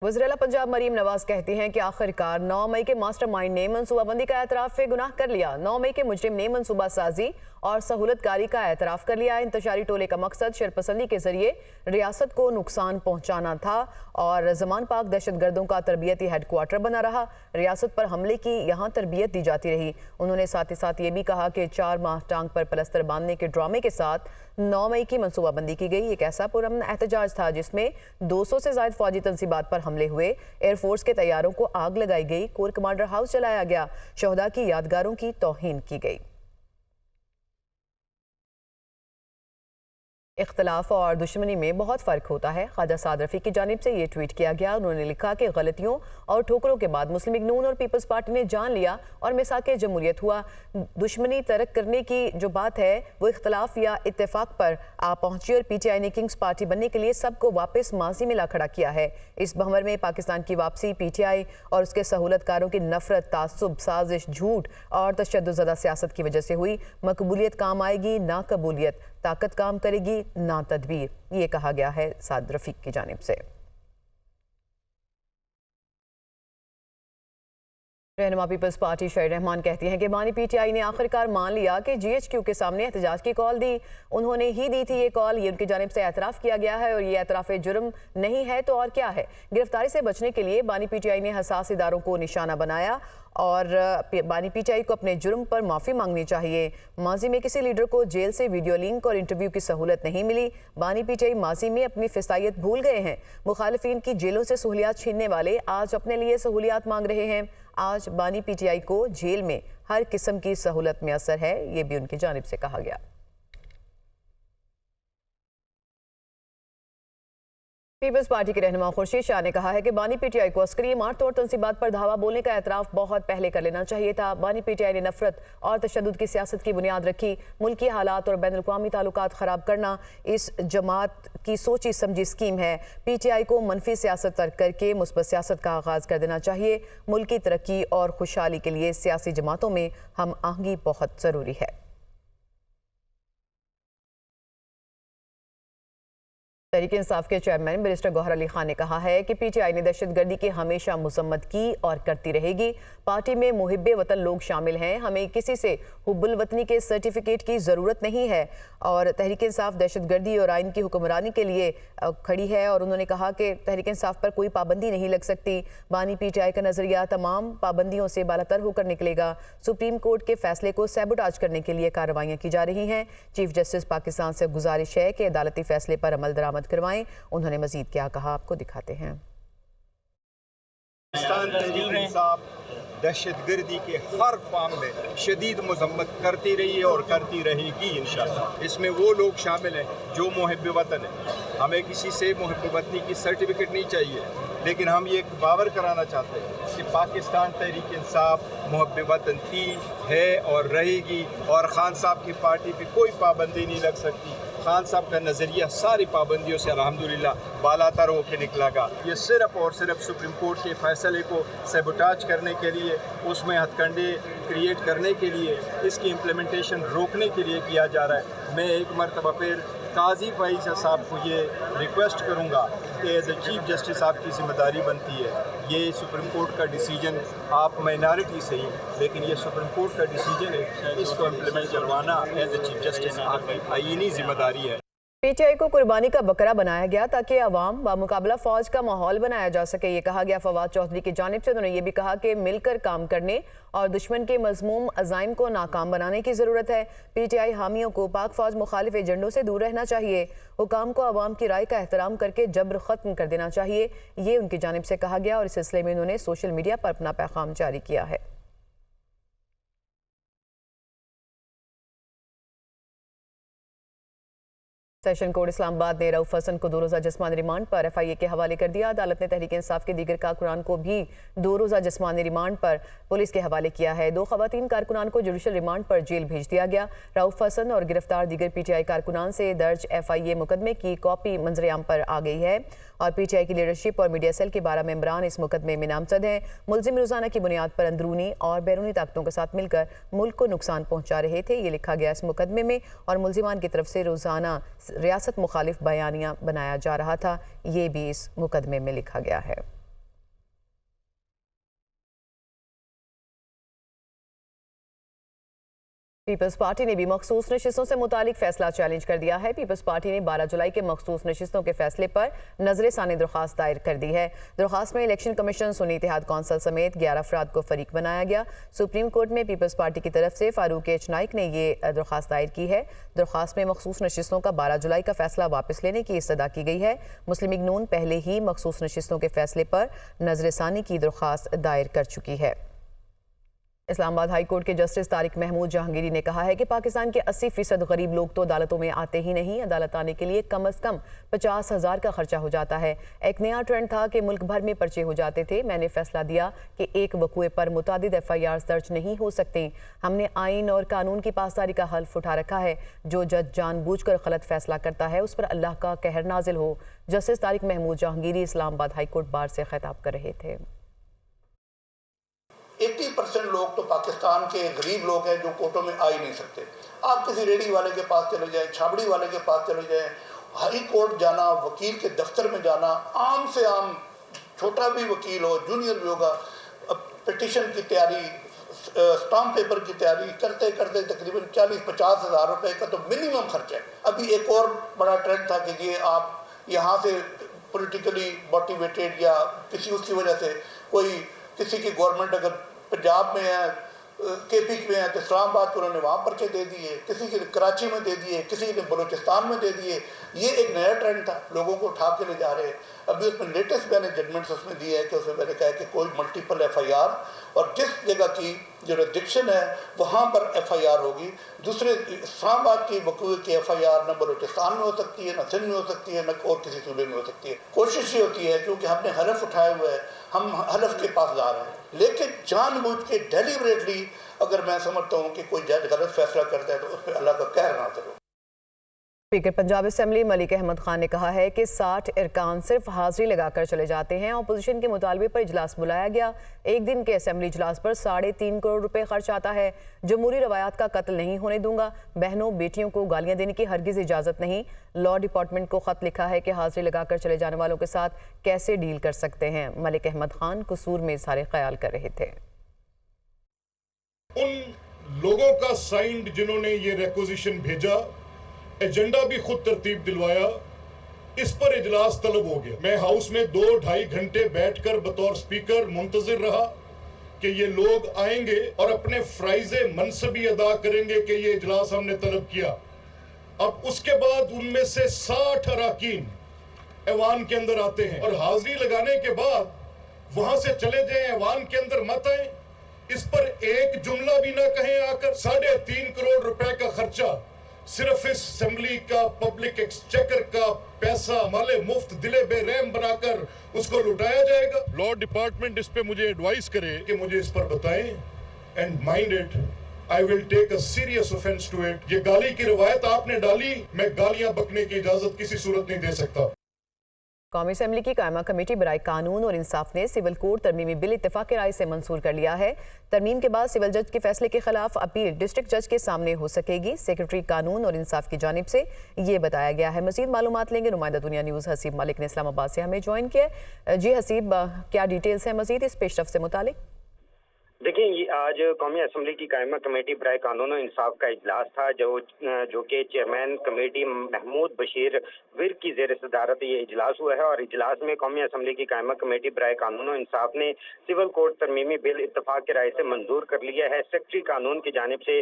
वज़ीर-ए-आला पंजाब मरीम नवाज कहती हैं कि आखिरकार 9 मई के मास्टरमाइंड ने मनसूबाबंदी का एतराफ़ गुनाह कर लिया। 9 मई के मुजरिम ने मनसूबा साजी और सहूलतकारी का एतराफ़ कर लिया। इंतशारी टोले का मकसद शरपसंदी के जरिए रियासत को नुकसान पहुँचाना था और ज़मान पाक दहशतगर्दों का तरबियती हेडक्वार्टर बना रहा। रियासत पर हमले की यहाँ तरबियत दी जाती रही। उन्होंने साथ ही साथ ये भी कहा कि 4 माह टांग पर पलस्तर बांधने के ड्रामे के साथ 9 मई की मनसूबाबंदी की गई। एक ऐसा पुरअमन एहतजाज था जिसमें 200 से ज़ायद फौजी तंसीबात पर हमले हुए, एयरफोर्स के तैयारों को आग लगाई गई, कोर कमांडर हाउस जलाया गया, शहदा की यादगारों की तौहीन की गई। इख्तलाफ और दुश्मनी में बहुत फ़र्क होता है। ख्वाजा साद रफ़ी की जानिब से ये ट्वीट किया गया। उन्होंने लिखा कि गलतियों और ठोकरों के बाद मुस्लिम लीग नून और पीपल्स पार्टी ने जान लिया और मिसाके जमहूरियत हुआ। दुश्मनी तरक करने की जो बात है वो इख्तलाफ या इत्तेफाक पर आ पहुंची और PTI ने किंग्स पार्टी बनने के लिए सबको वापस माजी में ला खड़ा किया है। इस भंवर में पाकिस्तान की वापसी PTI और उसके सहूलतकारों की नफरत, तासुब, साजिश, झूठ और तशद्दुद सियासत की वजह से हुई। मकबूलियत काम आएगी ना कबूलियत, ताकत काम करेगी ना तदबीर, ये कहा गया है साद रफ़ीक की जानिब से। रहनुमा पीपल्स पार्टी शहीद रहमान कहती हैं कि बानी PTI ने आखिरकार मान लिया कि GHQ के सामने एहतजाज की कॉल दी। उन्होंने ही दी थी ये कॉल, ये उनकी जानिब से एतराफ़ किया गया है और ये एतराफ़ जुर्म नहीं है तो और क्या है। गिरफ्तारी से बचने के लिए बानी PTI ने हसास इदारों को निशाना बनाया और बानी PTI को अपने जुर्म पर माफ़ी मांगनी चाहिए। माजी में किसी लीडर को जेल से वीडियो लिंक और इंटरव्यू की सहूलत नहीं मिली। बानी PTI माजी में अपनी फिसायत भूल गए हैं। मुखालिफिन की जेलों से सहूलियात छीनने वाले आज अपने लिए सहूलियात मांग रहे हैं। आज बानी PTI को जेल में हर किस्म की सहूलत मैसर है, ये भी उनकी जानिब से कहा गया। पीपल्स पार्टी के रहनुमा खुर्शीद शाह ने कहा है कि बानी PTI को अस्करी मार-तोड़ तंसीबात पर धावा बोलने का एतराफ़ बहुत पहले कर लेना चाहिए था। बानी PTI ने नफरत और तशद्दुद की सियासत की बुनियाद रखी। मुल्की हालात और बैनुल-अक़वामी ताल्लुकात ख़राब करना इस जमात की सोची समझी स्कीम है। PTI को मनफी सियासत तर्क करके मुस्बत सियासत का आगाज़ कर देना चाहिए। मुल्क की तरक्की और खुशहाली के लिए सियासी जमातों में हम आहंगी बहुत ज़रूरी है। तहरीक इंसाफ के चेयरमैन बैरिस्टर गौहर अली खान ने कहा है कि PTI ने दहशतगर्दी की हमेशा मजम्मत की और करती रहेगी। पार्टी में मुहिब्बे वतन लोग शामिल हैं। हमें किसी से हुब्बुल वतनी के सर्टिफिकेट की ज़रूरत नहीं है और तहरीक इंसाफ दहशतगर्दी और आइन की हुक्मरानी के लिए खड़ी है। और उन्होंने कहा कि तहरीक इंसाफ पर कोई पाबंदी नहीं लग सकती। बानी PTI का नज़रिया तमाम पाबंदियों से बालातर होकर निकलेगा। सुप्रीम कोर्ट के फैसले को सैबोटाज करने के लिए कार्रवाइयाँ की जा रही हैं। चीफ जस्टिस पाकिस्तान से गुजारिश है कि अदालती फैसले पर अमल दरामद करवाएं। उन्होंने मजीद क्या कहा, आपको दिखाते हैं। तहरीक इंसाफ दहशतगर्दी के हर फॉर्म में शदीद मजम्मत करती रही है और करती रहेगी इंशाअल्लाह। इसमें वो लोग शामिल हैं जो मुहिब्बे वतन है। हमें किसी से मुहिब्बे वतनी की सर्टिफिकेट नहीं चाहिए, लेकिन हम ये बावर कराना चाहते हैं कि पाकिस्तान तहरीक इंसाफ मुहिब्बे वतन थी, है और रहेगी और खान साहब की पार्टी पे कोई पाबंदी नहीं लग सकती। खान साहब का नज़रिया सारी पाबंदियों से अल्हम्दुलिल्लाह बालातर होकर निकलेगा। ये सिर्फ और सिर्फ सुप्रीम कोर्ट के फैसले को सैबोटाज करने के लिए, उसमें हथकंडे क्रिएट करने के लिए, इसकी इम्प्लीमेंटेशन रोकने के लिए किया जा रहा है। मैं एक मरतबा फिर काजी फैज़ साहब को ये रिक्वेस्ट करूँगा कि एज ए चीफ जस्टिस आपकी जिम्मेदारी बनती है, ये सुप्रीम कोर्ट का डिसीजन, आप माइनॉरिटी से ही, लेकिन ये सुप्रीम कोर्ट का डिसीजन है, इसको इम्प्लीमेंट करवाना एज ए चीफ जस्टिस आपकी आईनी जिम्मेदारी है। PTI को कुर्बानी का बकरा बनाया गया ताकि अवाम बामुकाबला फौज का माहौल बनाया जा सके, ये कहा गया फवाद चौधरी की जानिब से। उन्होंने ये भी कहा कि मिलकर काम करने और दुश्मन के मजमूम अज़ाइम को नाकाम बनाने की ज़रूरत है। PTI हामियों को पाक फौज मुखालिफ एजेंडों से दूर रहना चाहिए। हुकाम को अवाम की राय का एहतराम करके जबर ख़त्म कर देना चाहिए, ये उनकी जानिब से कहा गया और इस सिलसिले में उन्होंने सोशल मीडिया पर अपना पैगाम जारी किया है। सेशन कोर्ट इस्लामाबाद ने रऊफ हसन को 2 रोज़ा जिस्मानी रिमांड पर FIA के हवाले कर दिया। अदालत ने तहरीक इंसाफ के दीगर कारकुनान को भी 2 रोज़ा जिस्मानी रिमांड पर पुलिस के हवाले किया है। 2 खवातीन कारकुनान को जुडिशल रिमांड पर जेल भेज दिया गया। रऊफ हसन और गिरफ्तार दीगर PTI कारकुनान से दर्ज FIA मुकदमे की कॉपी मंजरेआम पर आ गई है और PTI की लीडरशिप और मीडिया सेल के 12 मेंबरान इस मुकदमे में नामजद हैं। मुलजिम रोजाना की बुनियाद पर अंदरूनी और बैरूनी ताकतों के साथ मिलकर मुल्क को नुकसान पहुंचा रहे थे, ये लिखा गया इस मुकदमे में। और मुलजिमान की तरफ से रोजाना रियासत मुखालिफ बयानियां बनाया जा रहा था, ये भी इस मुकदमे में लिखा गया है। पीपल्स पार्टी ने भी मखसूस नशिस्तों से मुतालिक फैसला चैलेंज कर दिया है। पीपल्स पार्टी ने 12 जुलाई के मखसूस नशिस्तों के फैसले पर नजरसानी दरख्वास्त दायर कर दी है। दरख्वास्त में इलेक्शन कमीशन, सुन्नी इत्तेहाद कौंसिल समेत 11 अफराद को फरीक बनाया गया। सुप्रीम कोर्ट में पीपल्स पार्टी की तरफ से फारूक एच नाइक ने ये दरख्वास्त दायर की है। दरख्वास्त में मखसूस नशिस्तों का 12 जुलाई का फैसला वापस लेने की इस्तदा की गई है। मुस्लिम लीग नून पहले ही मखसूस नशिस्तों के फैसले पर नजरसानी की दरख्वास्त दायर कर चुकी है। इस्लामाबाद हाई कोर्ट के जस्टिस तारिक महमूद जहांगीरी ने कहा है कि पाकिस्तान के 80% गरीब लोग तो अदालतों में आते ही नहीं, अदालत आने के लिए कम से कम 50,000 का खर्चा हो जाता है। एक नया ट्रेंड था कि मुल्क भर में पर्चे हो जाते थे। मैंने फैसला दिया कि एक वकूए पर मुतादिद FIR दर्ज नहीं हो सकते। हमने आइन और कानून की पासदारी का हल्फ उठा रखा है। जो जज जानबूझकर गलत फैसला करता है उस पर अल्लाह का कहर नाजिल हो। Justice Tariq Mahmood Jahangiri Islamabad high court bar से खिताब कर रहे थे। 80% लोग तो पाकिस्तान के गरीब लोग हैं जो कोर्टों में आ ही नहीं सकते। आप किसी रेडी वाले के पास चले जाएं, छाबड़ी वाले के पास चले जाएं, हाई कोर्ट जाना, वकील के दफ्तर में जाना, आम से आम छोटा भी वकील हो, जूनियर भी होगा, पिटिशन की तैयारी, स्टाम्प पेपर की तैयारी करते करते तकरीबन 40-50 हज़ार रुपये का तो मिनिमम खर्च है। अभी एक और बड़ा ट्रेंड था कि ये आप यहाँ से पॉलिटिकली मोटिवेटेड या किसी उसकी वजह से कोई किसी की गवर्नमेंट अगर पंजाब में है, KP में है तो इस्लामाबाद को उन्होंने वहाँ पर्चे दे दिए, किसी के कराची में दे दिए, किसी ने बलूचिस्तान में दे दिए। ये एक नया ट्रेंड था, लोगों को उठा के ले जा रहे हैं। अभी उसमें लेटेस्ट मैंने जजमेंट्स उसमें दिए है कि उसमें मैंने कहा कि कोई मल्टीपल FIR और जिस जगह की जुरिसडिक्शन है वहाँ पर FIR होगी। दूसरे इस्लामाबाद की वकूए की FIR न बलूचिस्तान में हो सकती है, न सिंध में हो सकती है, न और किसी सूबे में हो सकती है। कोशिश ये होती है क्योंकि हमने हलफ उठाए हुए हैं, हम हलफ के पास जा रहे हैं, लेकिन जानबूझ के डेलिबरेटली अगर मैं समझता हूँ कि कोई जज गलत फैसला करता है तो उस पर अल्लाह का कहर ना करो। स्पीकर पंजाब असेंबली मलिक अहमद खान ने कहा है कि 60 अरकान सिर्फ हाजिरी लगाकर चले जाते हैं। अपोजिशन के मुतालबे पर इजलास बुलाया गया। एक दिन के असेंबली इजलास पर 3.5 करोड़ रुपए खर्च आता है। जमहूरी रवायात का कत्ल नहीं होने दूंगा। बहनों बेटियों को गालियां देने की हरगिज इजाजत नहीं। लॉ डिपार्टमेंट को खत लिखा है कि हाजिरी लगाकर चले जाने वालों के साथ कैसे डील कर सकते हैं। मलिक अहमद खान कसूर में इज़हार ख्याल कर रहे थे। उन लोगों का साइंड जिन्होंने ये रिक्वेजिशन भेजा, एजेंडा भी खुद तरतीब दिलवाया, इस पर इजलास तलब हो गया। मैं हाउस में 2-2.5 घंटे बैठकर बतौर स्पीकर मुंतजिर रहा कि ये लोग आएंगे और अपने फ्राइज़े मनसबी अदा करेंगे कि ये इजलास हमने तलब किया। अब उसके बाद उनमें से 60 अराकीन ऐवान के अंदर आते हैं और हाजिरी लगाने के बाद वहां से चले जाएं, ऐवान के अंदर मत आए। इस पर एक जुमला भी ना कहें आकर। 3.5 करोड़ रुपए का खर्चा सिर्फ इस असेंबली का पब्लिक एक्सचेकर का पैसा माले मुफ्त दिले बेरहम बनाकर उसको लुटाया जाएगा। लॉ डिपार्टमेंट इस पे मुझे एडवाइस करे कि मुझे इस पर बताएं, and mind it, I will take a serious offence to it. ये गाली की रवायत आपने डाली, मैं गालियां बकने की इजाजत किसी सूरत नहीं दे सकता। कौमी असेंबली की कायमा कमेटी बराए कानून और इंसाफ ने सिविल कोड तरमीमी बिल इत्तेफाक राय से मंजूर कर लिया है। तरमीम के बाद सिविल जज के फैसले के खिलाफ अपील डिस्ट्रिक्ट जज के सामने हो सकेगी। सेक्रेटरी कानून और इंसाफ की जानिब से ये बताया गया है। मजीद मालूमात लेंगे नुमाइंदा दुनिया न्यूज़ हसीब मलिक ने इस्लामाबाद से हमें ज्वाइन किया। जी हसीब, क्या डिटेल्स हैं मजीद इस पेशरफ से मुतालिक? देखिए, आज कौमी असेंबली की कायमा कमेटी बराए कानून और इंसाफ का इजलास था जो कि चेयरमैन कमेटी महमूद बशीर विर की जेर सदारत ये इजलास हुआ है। और इजलास में कौमी असेंबली की कायमा कमेटी बराए कानून और इंसाफ ने सिविल कोड तरमीमी बिल इत्तेफाक की राय से मंजूर कर लिया है। सेक्रेटरी कानून की जानिब से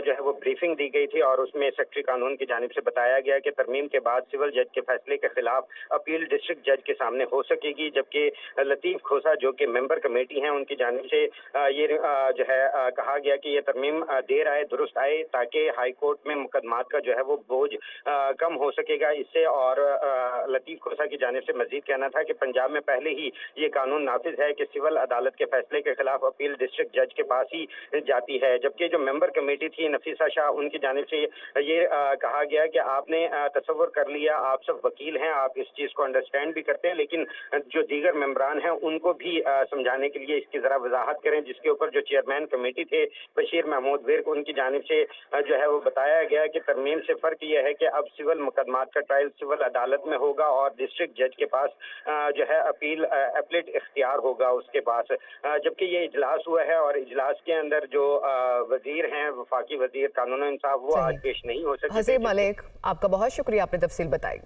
जो है वो ब्रीफिंग दी गई थी और उसमें सेक्रेटरी कानून की जानिब से बताया गया कि तरमीम के बाद सिविल जज के फैसले के खिलाफ अपील डिस्ट्रिक्ट जज के सामने हो सकेगी। जबकि लतीफ़ खोसा जो कि मेंबर कमेटी हैं उनकी जानिब से ये जो है कहा गया कि ये तरमीम देर आए दुरुस्त आए ताकि हाई कोर्ट में मुकदमात का जो है वो बोझ कम हो सकेगा इससे। और लतीफ़ खोसा की जानिब से मजीद कहना था कि पंजाब में पहले ही ये कानून नाफिज है कि सिविल अदालत के फैसले के खिलाफ अपील डिस्ट्रिक्ट जज के पास ही जाती है। जबकि जो मेंबर कमेटी थी नफीसा शाह, उनकी जानिब से ये कहा गया कि आपने तसव्वुर कर लिया, आप सब वकील हैं, आप इस चीज़ को अंडरस्टैंड भी करते हैं, लेकिन जो दीगर मेंबरान हैं उनको भी समझाने के लिए इसकी ज़रा वजाहत करें, जिसके इसके ऊपर जो चेयरमैन कमेटी थे बशीर महमूद विर्क, उनकी जानिब से जो है वो बताया गया कि तरमीम से फर्क यह है कि अब सिविल मुकदमात का ट्रायल सिविल अदालत में होगा और डिस्ट्रिक्ट जज के पास जो है अपीलेट इख्तियार होगा उसके पास। जबकि ये इजलास हुआ है और इजलास के अंदर जो वजीर हैं वफाकी वजीर कानून इंसाफ वो आज पेश नहीं हो सके। हसीब मलिक, आपका बहुत शुक्रिया, आपने तफसील बताई।